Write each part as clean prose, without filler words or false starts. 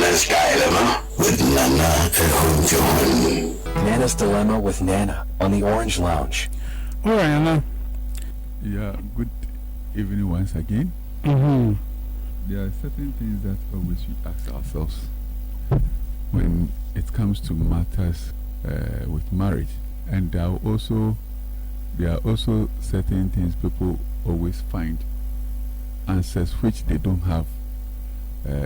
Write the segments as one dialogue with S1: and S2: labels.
S1: Nana's Dilemma with Nana Ehunjohun.
S2: Nana's Dilemma with Nana on the Orange Lounge.
S3: All right, Nana.
S4: Yeah, good evening once again.
S3: Mm-hmm.
S4: There are certain things that always we ask ourselves when it comes to matters with marriage, and there are also certain things people always find answers which they don't have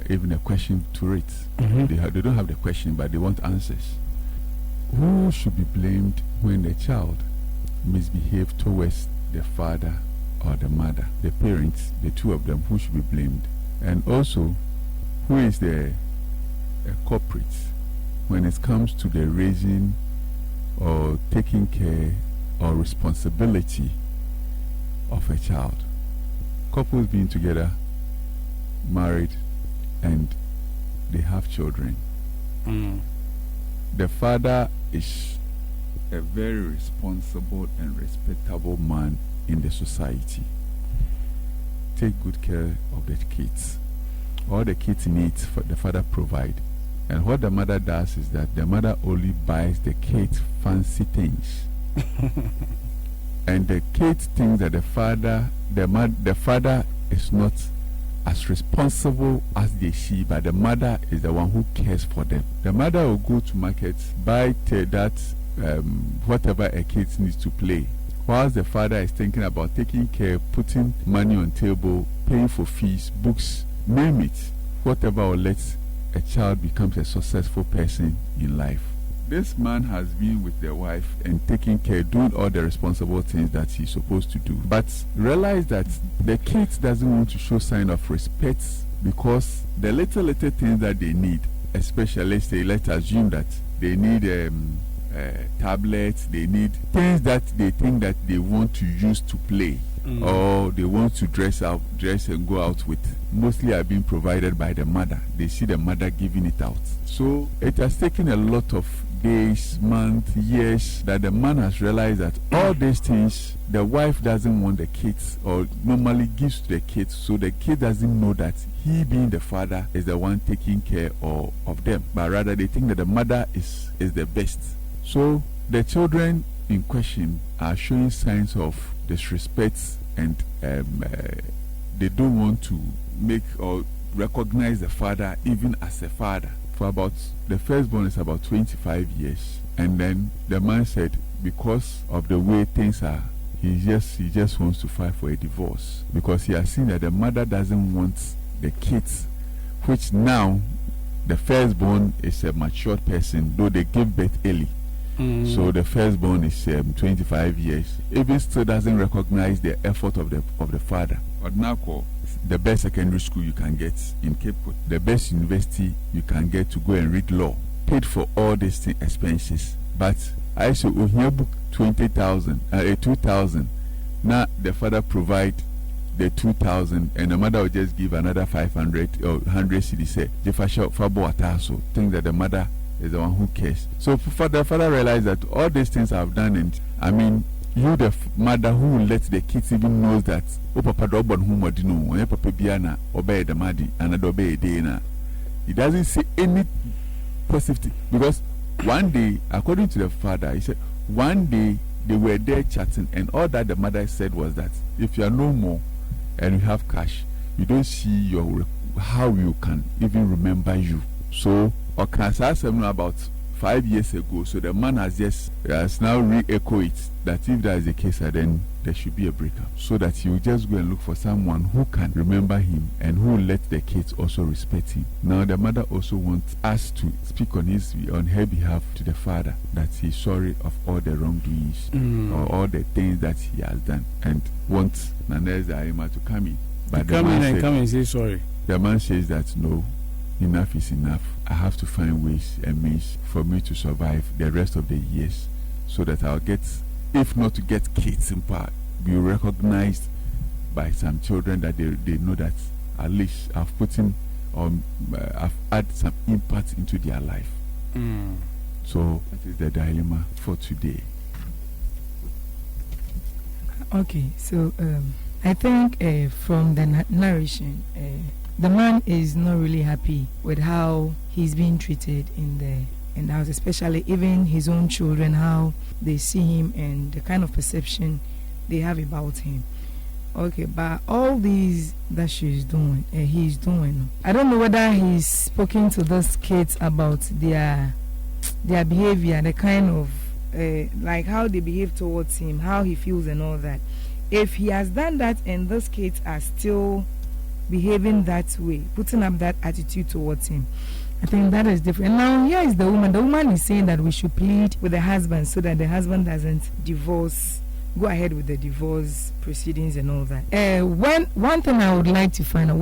S4: even a question to it.
S3: Mm-hmm.
S4: They don't have the question, but they want answers. Who should be blamed when the child misbehaves towards the father or the mother, the parents, the two of them? Who should be blamed? And also, who is the culprit when it comes to the raising or taking care or responsibility of a child? Couples being together, married, and they have children. The father is a very responsible and respectable man in the society. Take good care of the kids. All the kids need, the father provide. And what the mother does is that the mother only buys the kids fancy things. And the kids think that the father is not as responsible as they see, but the mother is the one who cares for them. The mother will go to market, buy whatever a kid needs to play, whilst the father is thinking about taking care, putting money on table, paying for fees, books, name it, whatever will let a child becomes a successful person in life. This man has been with the wife and taking care, doing all the responsible things that he's supposed to do. But realize that the kids doesn't want to show sign of respect because the little things that they need, especially let's assume that they need tablets, they need things that they think that they want to use to play. Or they want to dress and go out with, mostly are being provided by the mother. They see the mother giving it out. So it has taken a lot of days, months, years that the man has realized that all these things the wife doesn't want the kids, or normally gives to the kids, so the kid doesn't know that he, being the father, is the one taking care of them, but rather they think that the mother is the best. So the children in question are showing signs of disrespect, and they don't want to make or recognize the father even as a father. For about the firstborn is about 25 years, and then the man said because of the way things are, he just wants to file for a divorce because he has seen that the mother doesn't want the kids, which now the firstborn is a matured person, though they give birth early. So the firstborn is 25 years. Even still doesn't recognize the effort of the father. But now, the best secondary school you can get in Cape Coast, the best university you can get to go and read law, paid for all these expenses. But I say, here book 20,000, 2,000. Now the father provide the 2,000, and the mother will just give another 500 or 100 cedis. So think that the mother is the one who cares. So the father realized that all these things I've done, and I mean, you the mother who will let the kids even know that papa do born who modino, papa biana obey the madi and obey dana. He doesn't see any positive, because one day, according to the father, he said one day they were there chatting, and all that the mother said was that if you are no more and you have cash, you don't see how you can even remember you. So about 5 years ago, so the man has now re-echo it that if that is the case, then there should be a breakup, so that he will just go and look for someone who can remember him and who will let the kids also respect him. Now the mother also wants us to speak on her behalf to the father that he's sorry of all the wrongdoings or all the things that he has done, and wants Nana's Dilemma to come in. But
S3: come and say sorry.
S4: The man says that no, enough is enough. I have to find ways and means for me to survive the rest of the years, so that I'll get, if not to get kids in part, be recognized by some children, that they know that at least I've put in I've had some impact into their life. So that is the dilemma for today.
S5: Okay, so I think from the narration, the man is not really happy with how he's being treated in the house, especially even his own children, how they see him and the kind of perception they have about him. Okay, but all these that he's doing, I don't know whether he's spoken to those kids about their behavior, the kind of like how they behave towards him, how he feels and all that. If he has done that and those kids are still behaving that way, putting up that attitude towards him, I think that is different. Now here is the woman. The woman is saying that we should plead with the husband so that the husband doesn't go ahead with the divorce proceedings and all that. One thing I would like to find out,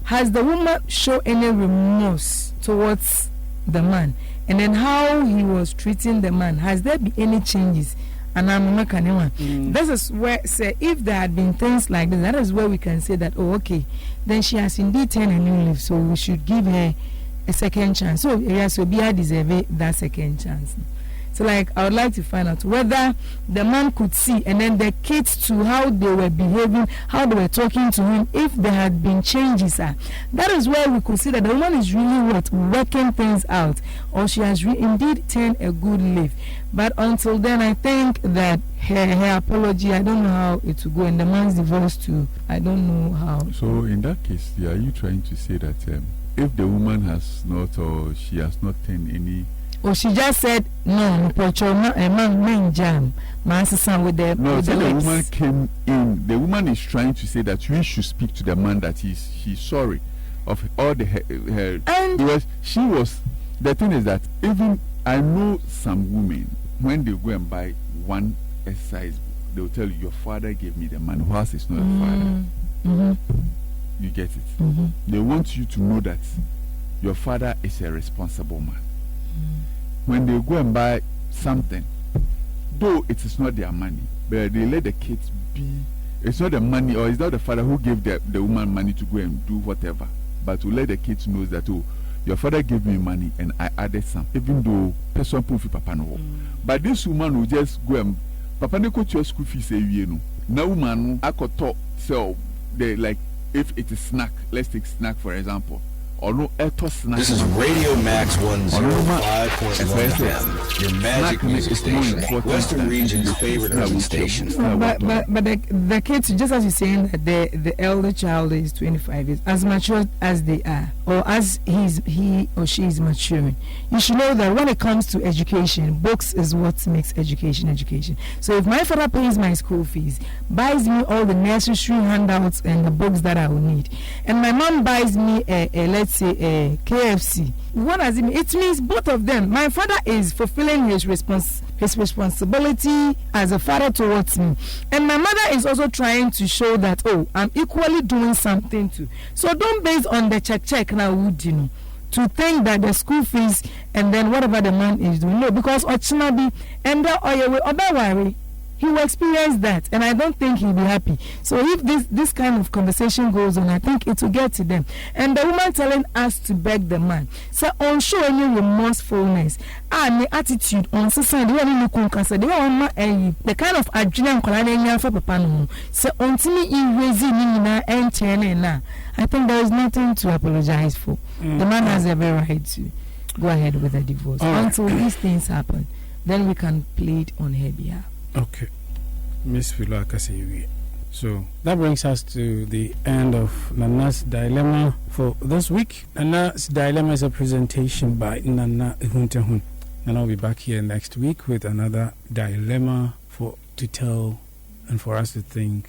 S5: has the woman show any remorse towards the man, and then how he was treating the man, has there been any changes? And I'm not one. This is where, say, if there had been things like this, that is where we can say that, oh, okay, then she has indeed turned a new leaf, so we should give her a second chance. So yes, so Bia deserve that second chance. So like, I would like to find out whether the man could see, and then the kids too, how they were behaving, how they were talking to him, if there had been changes. That is where we could see that the woman is really working things out, or she has indeed turned a good leaf. But until then, I think that her apology, I don't know how it will go, and the man's divorce too, I don't know how.
S4: So in that case, are you trying to say that if the woman has not, or she has not turned any...
S5: Or she just said, no, a man jam. With the
S4: woman came in. The woman is trying to say that we should speak to the man that she's sorry of all the her because she was. The thing is that even I know some women, when they go and buy one exercise book, they'll tell you, your father gave me the money. Whilst it's not a father.
S5: Mm-hmm.
S4: You get it. They want you to know that your father is a responsible man. When they go and buy something, though it is not their money, but they let the kids be. It's not the money, or it's not the father who gave the woman money to go and do whatever, but to let the kids know that, oh, your father gave me money and I added some, even though person put for papa no. But this woman will just go and papa ne go to your school fees no. Now woman I could talk, so they like, if it is snack, let's take snack for example. Or no,
S1: this is Radio Max 105.1 FM, your magic music station, Western Region's favorite urban station.
S5: But the kids, just as you're saying that the elder child is 25 years, as mature as they are, or as he or she is maturing, you should know that when it comes to education, books is what makes education. So if my father pays my school fees, buys me all the necessary handouts and the books that I will need, and my mom buys me let's say a KFC, what does it mean? It means both of them. My father is fulfilling his responsibility as a father towards me, and my mother is also trying to show that, oh, I'm equally doing something too. So don't base on the check now, would you know, to think that the school fees and then whatever the man is doing. No, because Ochinabi and worry, he will experience that, and I don't think he'll be happy. So if this kind of conversation goes on, I think it will get to them. And the woman telling us to beg the man, so on show any remorsefulness, and attitude on society, the kind of adrenaline for papa no. So until me I think there is nothing to apologize for. The man has every right to go ahead with the divorce until these things happen. Then we can plead on her behalf.
S3: Okay, Miss Philo Akasewi. So that brings us to the end of Nana's Dilemma for this week. Nana's Dilemma is a presentation by Nana Ihuntehun. And I'll be back here next week with another dilemma to tell and for us to think